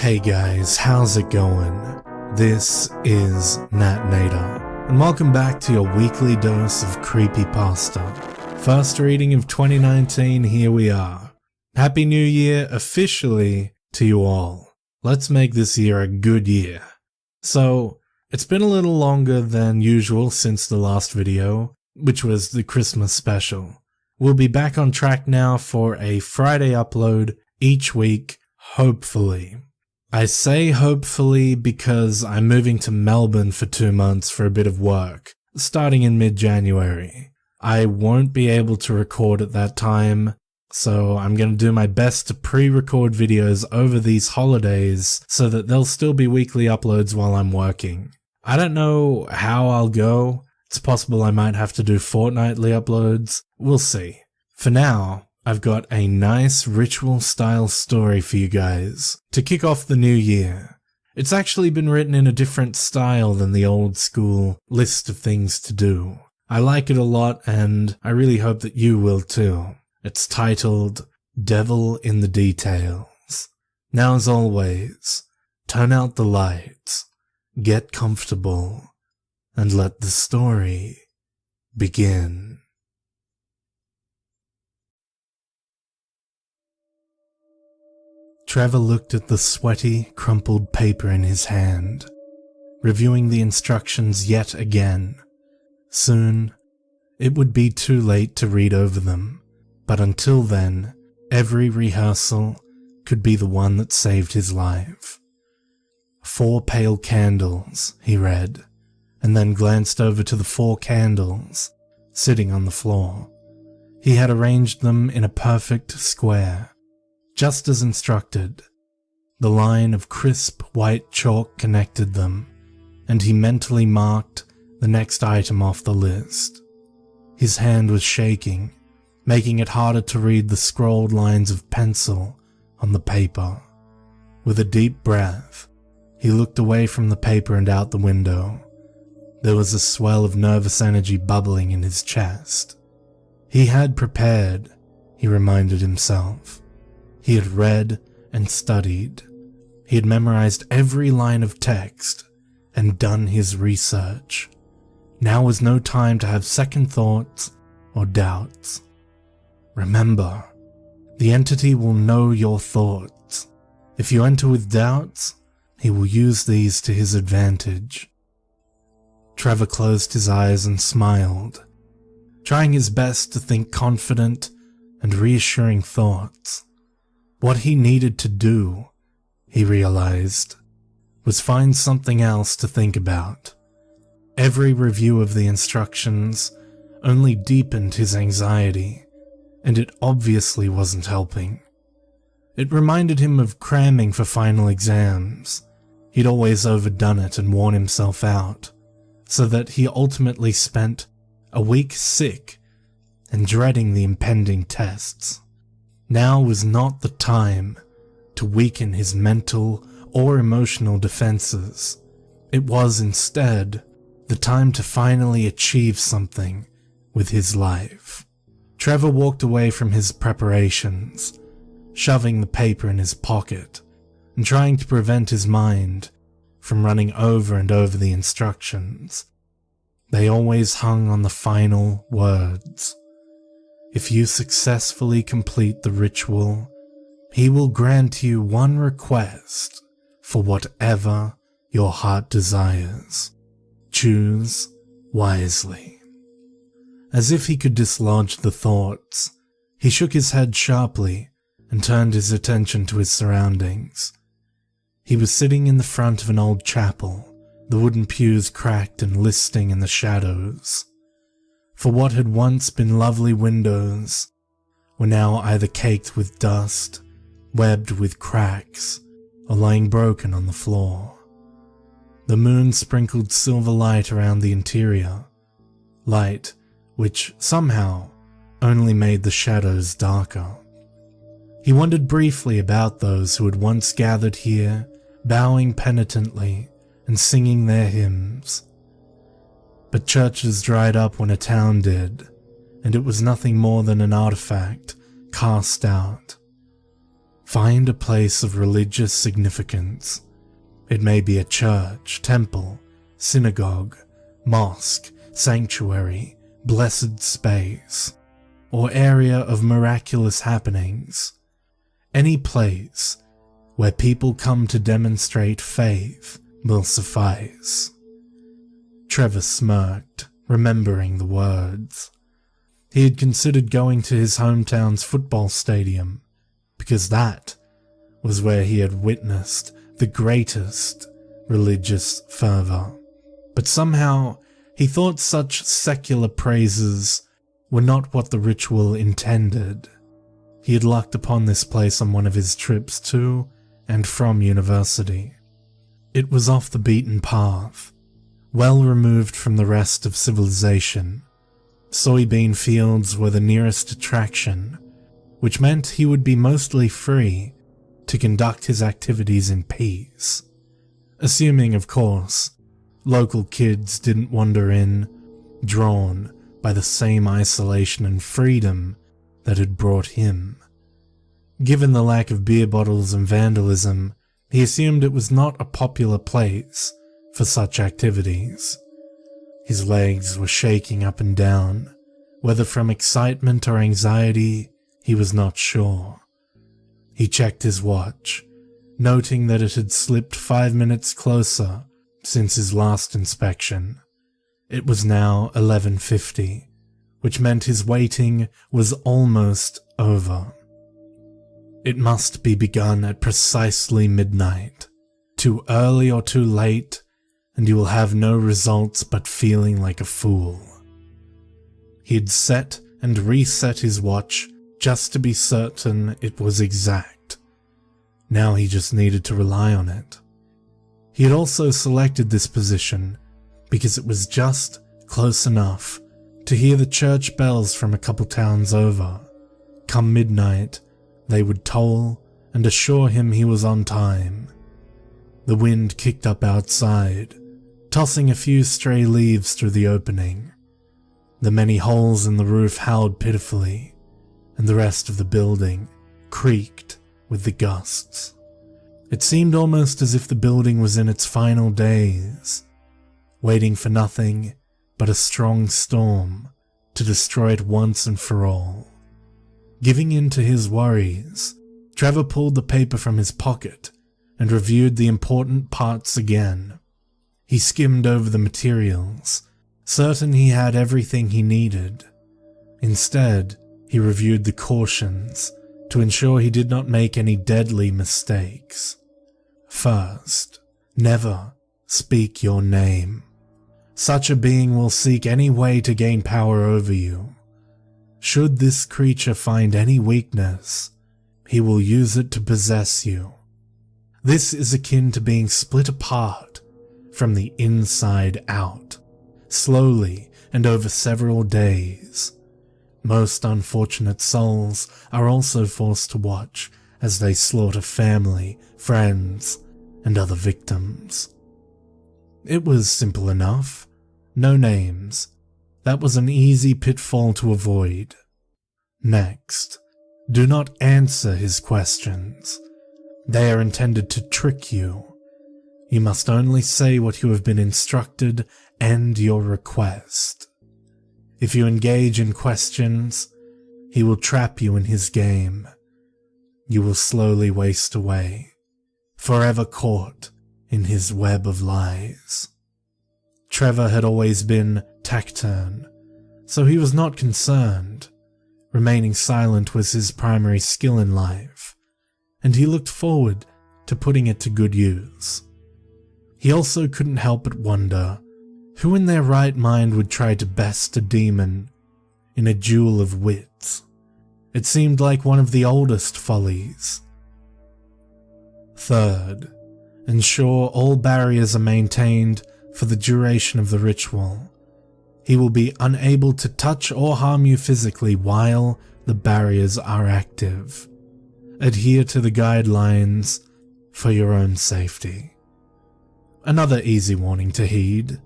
Hey guys, how's it going? This is Nat Nader, and welcome back to your weekly dose of Creepypasta. First reading of 2019, here we are. Happy New Year officially to you all. Let's make this year a good year. So, it's been a little longer than usual since the last video, which was the Christmas special. We'll be back on track now for a Friday upload each week, hopefully. I say hopefully because I'm moving to Melbourne for 2 months for a bit of work, starting in mid-January. I won't be able to record at that time, so I'm going to do my best to pre-record videos over these holidays so that there'll still be weekly uploads while I'm working. I don't know how I'll go. It's possible I might have to do fortnightly uploads. We'll see. For now, I've got a nice ritual-style story for you guys to kick off the new year. It's actually been written in a different style than the old-school list of things to do. I like it a lot, and I really hope that you will too. It's titled, Devil in the Details. Now, as always, turn out the lights, get comfortable, and let the story begin. Trevor looked at the sweaty, crumpled paper in his hand, reviewing the instructions yet again. Soon, it would be too late to read over them, but until then, every rehearsal could be the one that saved his life. 4 pale candles, he read, and then glanced over to the 4 candles sitting on the floor. He had arranged them in a perfect square, just as instructed. The line of crisp white chalk connected them, and he mentally marked the next item off the list. His hand was shaking, making it harder to read the scrolled lines of pencil on the paper. With a deep breath, he looked away from the paper and out the window. There was a swell of nervous energy bubbling in his chest. He had prepared, he reminded himself. He had read and studied. He had memorized every line of text and done his research. Now was no time to have second thoughts or doubts. Remember, the entity will know your thoughts. If you enter with doubts, he will use these to his advantage. Trevor closed his eyes and smiled, trying his best to think confident and reassuring thoughts. What he needed to do, he realized, was find something else to think about. Every review of the instructions only deepened his anxiety, and it obviously wasn't helping. It reminded him of cramming for final exams. He'd always overdone it and worn himself out, so that he ultimately spent a week sick and dreading the impending tests. Now was not the time to weaken his mental or emotional defenses. It was instead the time to finally achieve something with his life. Trevor walked away from his preparations, shoving the paper in his pocket and trying to prevent his mind from running over and over the instructions. They always hung on the final words. If you successfully complete the ritual, he will grant you one request for whatever your heart desires. Choose wisely. As if he could dislodge the thoughts, he shook his head sharply and turned his attention to his surroundings. He was sitting in the front of an old chapel, the wooden pews cracked and listing in the shadows. For what had once been lovely windows were now either caked with dust, webbed with cracks, or lying broken on the floor. The moon sprinkled silver light around the interior, light which somehow only made the shadows darker. He wondered briefly about those who had once gathered here, bowing penitently and singing their hymns. But churches dried up when a town did, and it was nothing more than an artifact cast out. Find a place of religious significance. It may be a church, temple, synagogue, mosque, sanctuary, blessed space, or area of miraculous happenings. Any place where people come to demonstrate faith will suffice. Trevor smirked, remembering the words. He had considered going to his hometown's football stadium, because that was where he had witnessed the greatest religious fervor. But somehow he thought such secular praises were not what the ritual intended. He had lucked upon this place on one of his trips to and from university. It was off the beaten path, well removed from the rest of civilization. Soybean fields were the nearest attraction, which meant he would be mostly free to conduct his activities in peace. Assuming, of course, local kids didn't wander in, drawn by the same isolation and freedom that had brought him. Given the lack of beer bottles and vandalism, he assumed it was not a popular place for such activities. His legs were shaking up and down, whether from excitement or anxiety, he was not sure. He checked his watch, noting that it had slipped 5 minutes closer since his last inspection. It was now 11:50, which meant his waiting was almost over. It must be begun at precisely midnight. Too early or too late, and you will have no results but feeling like a fool. He had set and reset his watch just to be certain it was exact. Now he just needed to rely on it. He had also selected this position because it was just close enough to hear the church bells from a couple towns over. Come midnight, they would toll and assure him he was on time. The wind kicked up outside, tossing a few stray leaves through the opening. The many holes in the roof howled pitifully, and the rest of the building creaked with the gusts. It seemed almost as if the building was in its final days, waiting for nothing but a strong storm to destroy it once and for all. Giving in to his worries, Trevor pulled the paper from his pocket and reviewed the important parts again. He skimmed over the materials, certain he had everything he needed. Instead, he reviewed the cautions to ensure he did not make any deadly mistakes. First, never speak your name. Such a being will seek any way to gain power over you. Should this creature find any weakness, he will use it to possess you. This is akin to being split apart from the inside out, slowly and over several days. Most unfortunate souls are also forced to watch as they slaughter family, friends, and other victims. It was simple enough. No names. That was an easy pitfall to avoid. Next, do not answer his questions. They are intended to trick you. You must only say what you have been instructed and your request. If you engage in questions, he will trap you in his game. You will slowly waste away, forever caught in his web of lies. Trevor had always been taciturn, so he was not concerned. Remaining silent was his primary skill in life, and he looked forward to putting it to good use. He also couldn't help but wonder who in their right mind would try to best a demon in a duel of wits. It seemed like one of the oldest follies. Third, ensure all barriers are maintained for the duration of the ritual. He will be unable to touch or harm you physically while the barriers are active. Adhere to the guidelines for your own safety. Another easy warning to heed.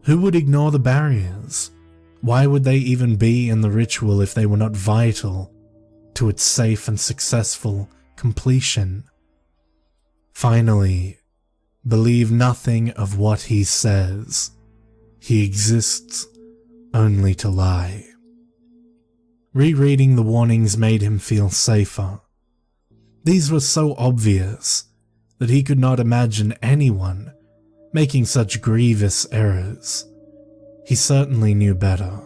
Who would ignore the barriers? Why would they even be in the ritual if they were not vital to its safe and successful completion. Finally, believe nothing of what he says. He exists only to lie. Rereading the warnings made him feel safer. These were so obvious that he could not imagine anyone making such grievous errors. He certainly knew better.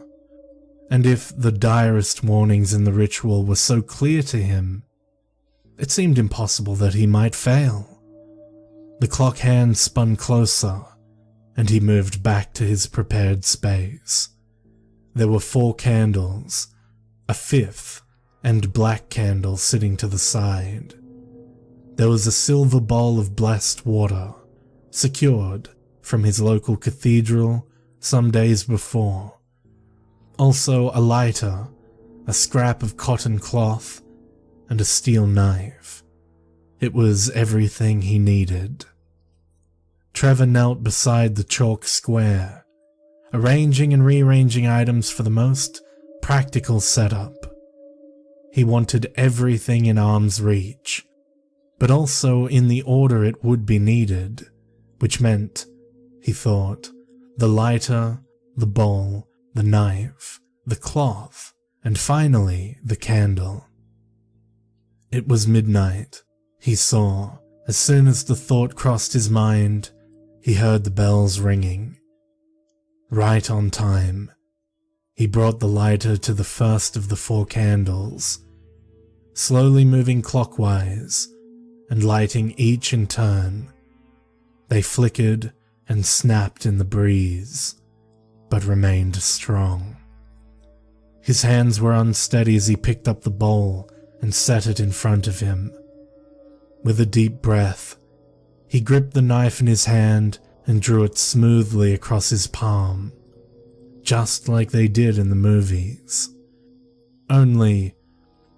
And if the direst warnings in the ritual were so clear to him, it seemed impossible that he might fail. The clock hand spun closer, and he moved back to his prepared space. There were 4 candles, a 5th and black candle sitting to the side. There was a silver bowl of blessed water, secured from his local cathedral some days before. Also a lighter, a scrap of cotton cloth, and a steel knife. It was everything he needed. Trevor knelt beside the chalk square, arranging and rearranging items for the most practical setup. He wanted everything in arm's reach, but also in the order it would be needed, which meant, he thought, the lighter, the bowl, the knife, the cloth, and finally the candle. It was midnight, he saw. As soon as the thought crossed his mind, he heard the bells ringing. Right on time. He brought the lighter to the first of the 4 candles, slowly moving clockwise and lighting each in turn. They flickered and snapped in the breeze, but remained strong. His hands were unsteady as he picked up the bowl and set it in front of him. With a deep breath, he gripped the knife in his hand and drew it smoothly across his palm, just like they did in the movies. Only,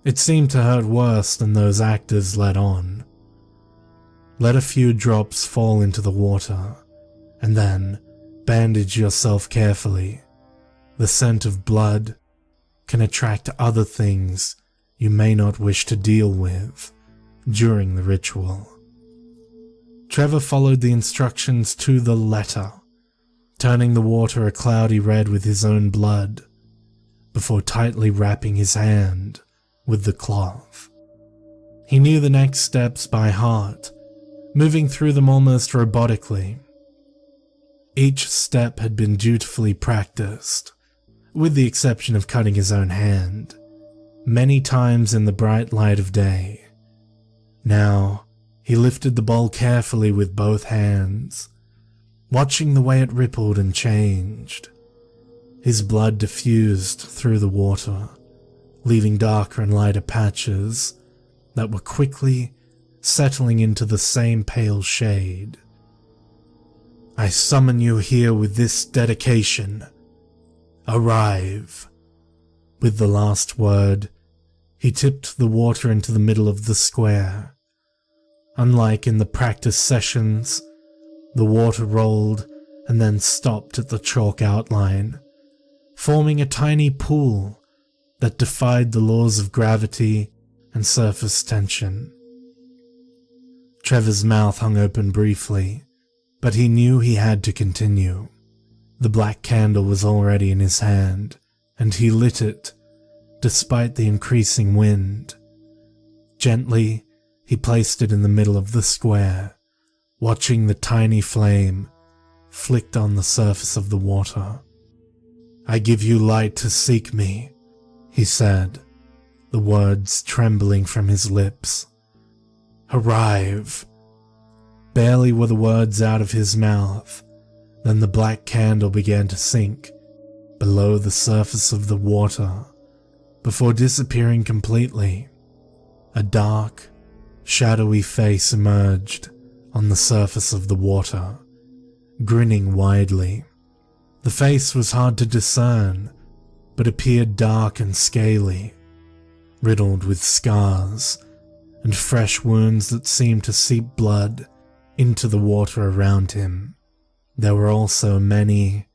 it seemed to hurt worse than those actors let on. Let a few drops fall into the water, and then bandage yourself carefully. The scent of blood can attract other things you may not wish to deal with during the ritual. Trevor followed the instructions to the letter, turning the water a cloudy red with his own blood, before tightly wrapping his hand with the cloth. He knew the next steps by heart, moving through them almost robotically. Each step had been dutifully practiced, with the exception of cutting his own hand, many times in the bright light of day. Now, he lifted the bowl carefully with both hands, watching the way it rippled and changed. His blood diffused through the water, leaving darker and lighter patches that were quickly settling into the same pale shade. I summon you here with this dedication. Arrive. With the last word, he tipped the water into the middle of the square. Unlike in the practice sessions, the water rolled and then stopped at the chalk outline, forming a tiny pool that defied the laws of gravity and surface tension. Trevor's mouth hung open briefly, but he knew he had to continue. The black candle was already in his hand, and he lit it, despite the increasing wind. Gently, he placed it in the middle of the square, watching the tiny flame flicked on the surface of the water. I give you light to seek me, he said, the words trembling from his lips. Arrive. Barely were the words out of his mouth, then the black candle began to sink below the surface of the water, before disappearing completely. A dark, shadowy face emerged on the surface of the water, grinning widely. The face was hard to discern, but appeared dark and scaly, riddled with scars and fresh wounds that seemed to seep blood into the water around him. There were also many,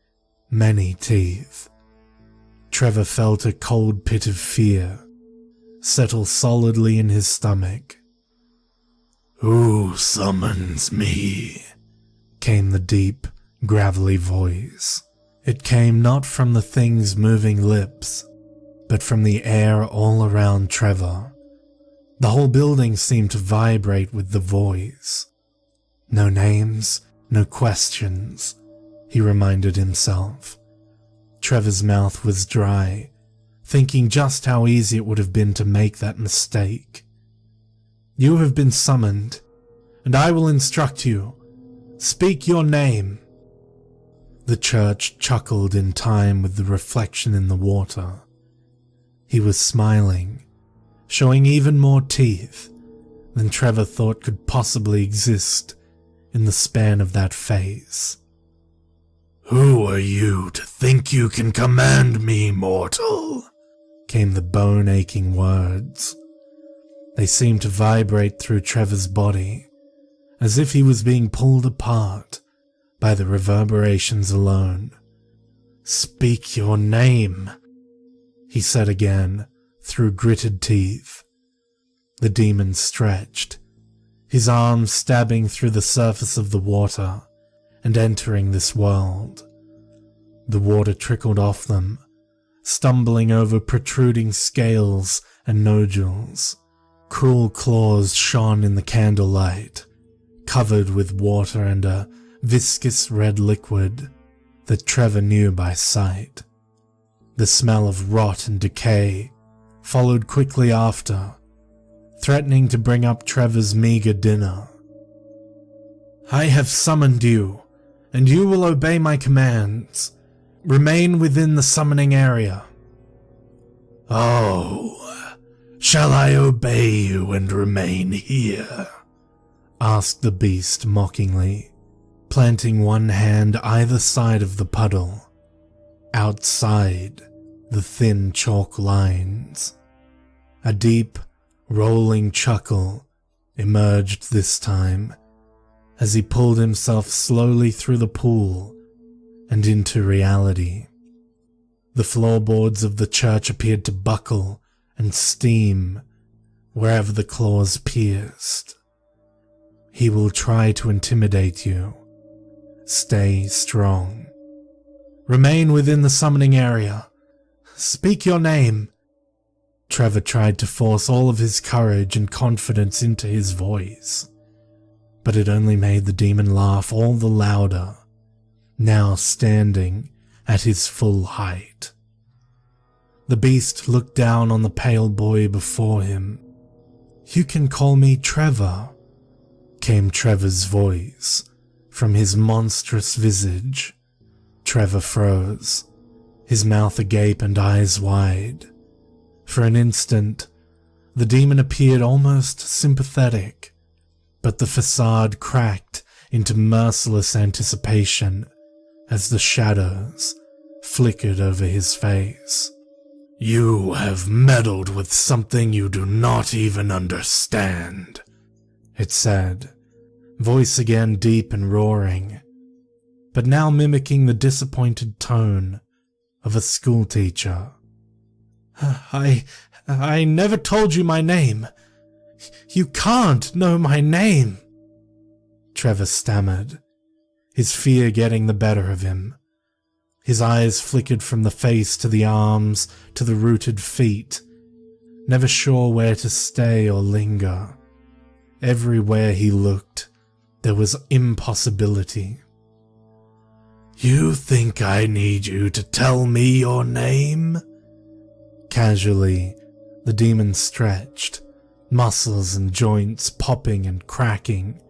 many teeth. Trevor felt a cold pit of fear settle solidly in his stomach. "Who summons me?" came the deep, gravelly voice. It came not from the thing's moving lips, but from the air all around Trevor. The whole building seemed to vibrate with the voice. No names, no questions, he reminded himself. Trevor's mouth was dry, thinking just how easy it would have been to make that mistake. "You have been summoned, and I will instruct you. Speak your name." The church chuckled in time with the reflection in the water. He was smiling, showing even more teeth than Trevor thought could possibly exist in the span of that face. "Who are you to think you can command me, mortal?" came the bone-aching words. They seemed to vibrate through Trevor's body, as if he was being pulled apart by the reverberations alone. "Speak your name," he said again, through gritted teeth. The demon stretched, his arms stabbing through the surface of the water and entering this world. The water trickled off them, stumbling over protruding scales and nodules. Cruel claws shone in the candlelight, covered with water and a viscous red liquid that Trevor knew by sight. The smell of rot and decay followed quickly after, threatening to bring up Trevor's meager dinner. "I have summoned you, and you will obey my commands. Remain within the summoning area." "Oh, shall I obey you and remain here?" asked the beast mockingly, planting one hand either side of the puddle, outside the thin chalk lines. A deep, rolling chuckle emerged this time as he pulled himself slowly through the pool and into reality. The floorboards of the church appeared to buckle and steam wherever the claws pierced. "He will try to intimidate you. Stay strong. Remain within the summoning area. Speak your name." Trevor tried to force all of his courage and confidence into his voice, but it only made the demon laugh all the louder, now standing at his full height. The beast looked down on the pale boy before him. "You can call me Trevor," came Trevor's voice from his monstrous visage. Trevor froze, his mouth agape and eyes wide. For an instant, the demon appeared almost sympathetic, but the facade cracked into merciless anticipation as the shadows flickered over his face. "You have meddled with something you do not even understand," it said, voice again deep and roaring, but now mimicking the disappointed tone of a schoolteacher. I never told you my name. You can't know my name," Trevor stammered, his fear getting the better of him. His eyes flickered from the face to the arms to the rooted feet, never sure where to stay or linger. Everywhere he looked, there was impossibility. "You think I need you to tell me your name?" Casually, the demon stretched, muscles and joints popping and cracking,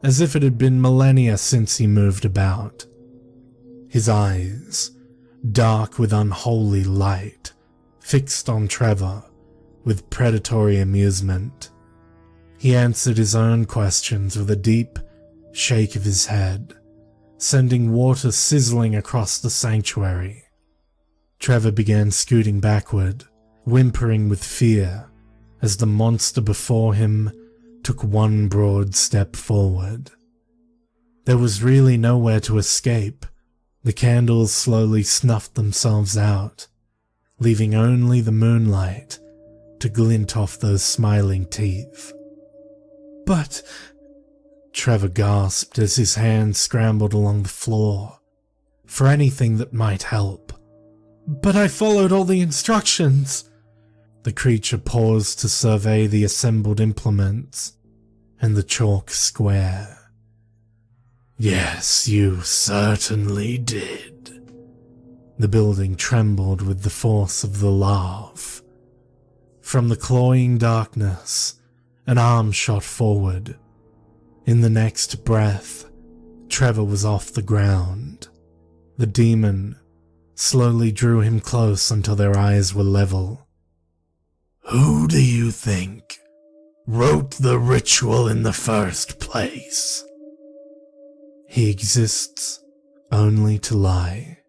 as if it had been millennia since he moved about. His eyes, dark with unholy light, fixed on Trevor with predatory amusement. He answered his own questions with a deep shake of his head, sending water sizzling across the sanctuary. Trevor began scooting backward, whimpering with fear, as the monster before him took one broad step forward. There was really nowhere to escape. The candles slowly snuffed themselves out, leaving only the moonlight to glint off those smiling teeth. But... Trevor gasped as his hand scrambled along the floor for anything that might help. But I followed all the instructions. The creature paused to survey the assembled implements and the chalk square. Yes, you certainly did. The building trembled with the force of the laugh. From the cloying darkness, an arm shot forward. In the next breath, Trevor was off the ground. The demon slowly drew him close until their eyes were level. Who do you think wrote the ritual in the first place? He exists only to lie.